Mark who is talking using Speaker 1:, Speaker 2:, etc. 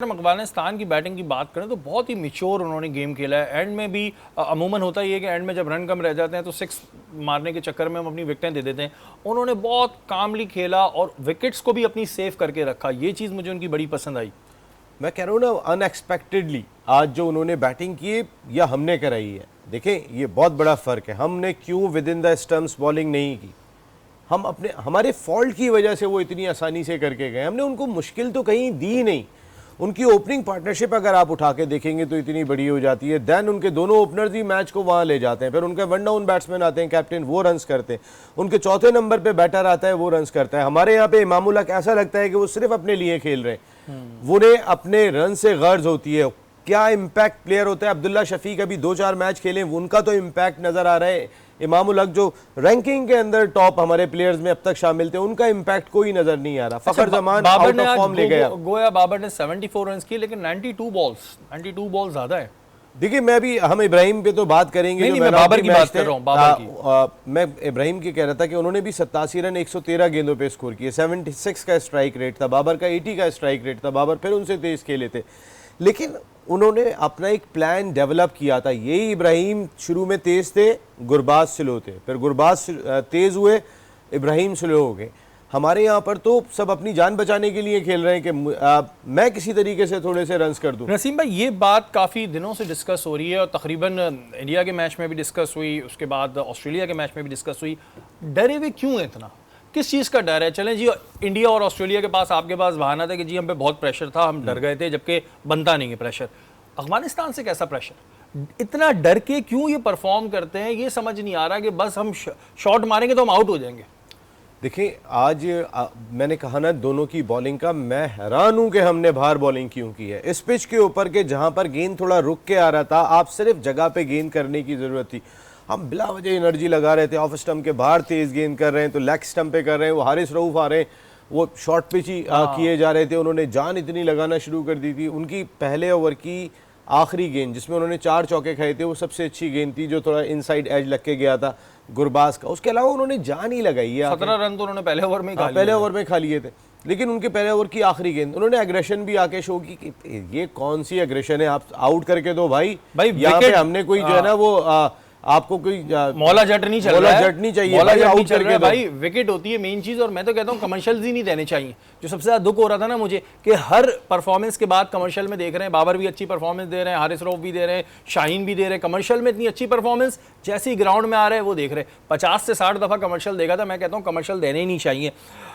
Speaker 1: हम अफगानिस्तान की बैटिंग की बात करें तो बहुत ही मिच्योर उन्होंने गेम खेला है। एंड में भी अमूमन होता ही है कि एंड में जब रन कम रह जाते हैं तो सिक्स मारने के चक्कर में हम अपनी विकेटें दे देते हैं। उन्होंने बहुत कामली खेला और विकेट्स को भी अपनी सेव करके रखा। ये चीज़ मुझे उनकी बड़ी पसंद आई।
Speaker 2: मैं कह रहा हूँ ना, अनएक्सपेक्टेडली आज जो उन्होंने बैटिंग की है या हमने कराई है, देखें ये बहुत बड़ा फ़र्क है। हमने क्यों with in the stumps bowling नहीं की, हम अपने हमारे फॉल्ट की वजह से वो इतनी आसानी से करके गए। हमने उनको मुश्किल तो कहीं दी नहीं। उनकी ओपनिंग पार्टनरशिप अगर आप उठा के देखेंगे तो इतनी बड़ी हो जाती है। देन उनके दोनों ओपनर्स ही मैच को वहाँ ले जाते हैं। फिर उनके वन डाउन बैट्समैन आते हैं, कैप्टन, वो रन्स करते हैं। उनके चौथे नंबर पे बैटर आता है, वो रन्स करता है। हमारे यहाँ पे इमामुल हक ऐसा लगता है कि वो सिर्फ अपने लिए खेल रहे हैं, उन्हें अपने रन से गर्ज होती है। क्या इम्पैक्ट प्लेयर होता है। अब्दुल्ला शफीक अभी 2-4 मैच खेले, उनका तो इम्पैक्ट नजर आ रहा है। इमामुल हक जो रैंकिंग के अंदर टॉप हमारे प्लेयर्स में अब तक शामिल थे, उनका इम्पैक्ट कोई नजर नहीं आ रहा। फखर जमान आउट ऑफ फॉर्म ले गया।
Speaker 1: गोया बाबर ने 74 रन किए, लेकिन 92 बॉल्स ज्यादा है।
Speaker 2: देखिए, मैं भी, हम इब्राहिम पे तो बात करेंगे,
Speaker 1: नहीं, मैं बाबर की बात कर रहा हूं। बाबर की
Speaker 2: मैं इब्राहिम की कह रहा था कि उन्होंने भी 87 रन 113 गेंदों पे स्कोर किए। 76 का स्ट्राइक रेट था बाबर का, 80 का स्ट्राइक रेट था। बाबर फिर उनसे तेज खेले थे, लेकिन उन्होंने अपना एक प्लान डेवलप किया था। यही इब्राहिम शुरू में तेज थे, गुरबाज स्लो थे, फिर गुरबाज तेज हुए, इब्राहिम स्लो हो गए। हमारे यहाँ पर तो सब अपनी जान बचाने के लिए खेल रहे हैं कि मैं किसी तरीके से थोड़े से रन्स कर दूं।
Speaker 1: नसीम भाई, ये बात काफ़ी दिनों से डिस्कस हो रही है और तकरीबन इंडिया के मैच में भी डिस्कस हुई, उसके बाद ऑस्ट्रेलिया के मैच में भी डिस्कस हुई। डरे हुए क्यों है इतना? किस चीज़ का डर है? चलें जी, इंडिया और ऑस्ट्रेलिया के पास, आपके पास बहाना था कि जी हम पे बहुत प्रेशर था, हम डर गए थे, जबकि बनता नहीं है प्रेशर। अफगानिस्तान से कैसा प्रेशर? इतना डर के क्यों ये परफॉर्म करते हैं, ये समझ नहीं आ रहा कि बस हम शॉट मारेंगे तो हम आउट हो जाएंगे।
Speaker 2: देखिए, आज मैंने कहा ना दोनों की बॉलिंग का, मैं हैरान हूं कि हमने बाहर बॉलिंग क्यों की है इस पिच के ऊपर के जहां पर गेंद थोड़ा रुक के आ रहा था। आप सिर्फ जगह पे गेंद करने की जरूरत थी। हम बिला वजह एनर्जी लगा रहे थे, ऑफ स्टंप के बाहर तेज गेंद कर रहे हैं तो लेग स्टंप पे कर रहे हैं। वो हारिस रऊफ आ रहे हैं, वो शॉर्ट पिच ही किए जा रहे थे। उन्होंने जान इतनी लगाना शुरू कर दी थी। उनकी पहले ओवर की आखिरी गेंद जिसमें उन्होंने 4 चौके खाए थे, वो सबसे अच्छी गेंद थी, जो थोड़ा इनसाइड एज लग के गया था गुरबाज का। उसके अलावा उन्होंने जान ही लगाई है।
Speaker 1: 17 रन तो उन्होंने पहले ओवर में
Speaker 2: पहले ओवर में खा लिए थे, लेकिन उनके पहले ओवर की आखिरी गेंद उन्होंने एग्रेशन भी आके शो की कि ये कौन सी एग्रेशन है, आप आउट करके दो भाई। यहाँ पे हमने कोई जो है ना वो आपको कोई
Speaker 1: मौला जट नहीं चल रहा है,
Speaker 2: जट नहीं चाहिए,
Speaker 1: मौला जट नहीं
Speaker 2: आउट
Speaker 1: चल रहा है
Speaker 2: करके
Speaker 1: भाई। विकेट होती है मेन चीज, और मैं तो कहता हूँ कमर्शियल्स ही नहीं देने चाहिए। जो सबसे ज्यादा दुख हो रहा था ना मुझे, कि हर परफॉर्मेंस के बाद कमर्शियल में देख रहे हैं बाबर भी अच्छी परफॉर्मेंस दे रहे हैं, हारिस रऊफ भी दे रहे हैं, शाहीन भी दे रहे हैं। कमर्शियल में इतनी अच्छी परफॉर्मेंस जैसे ही ग्राउंड में आ रहे हैं वो देख रहे हैं। 50 से 60 दफा कमर्शियल देखा था। मैं कहता हूँ कमर्शियल देने ही नहीं चाहिए।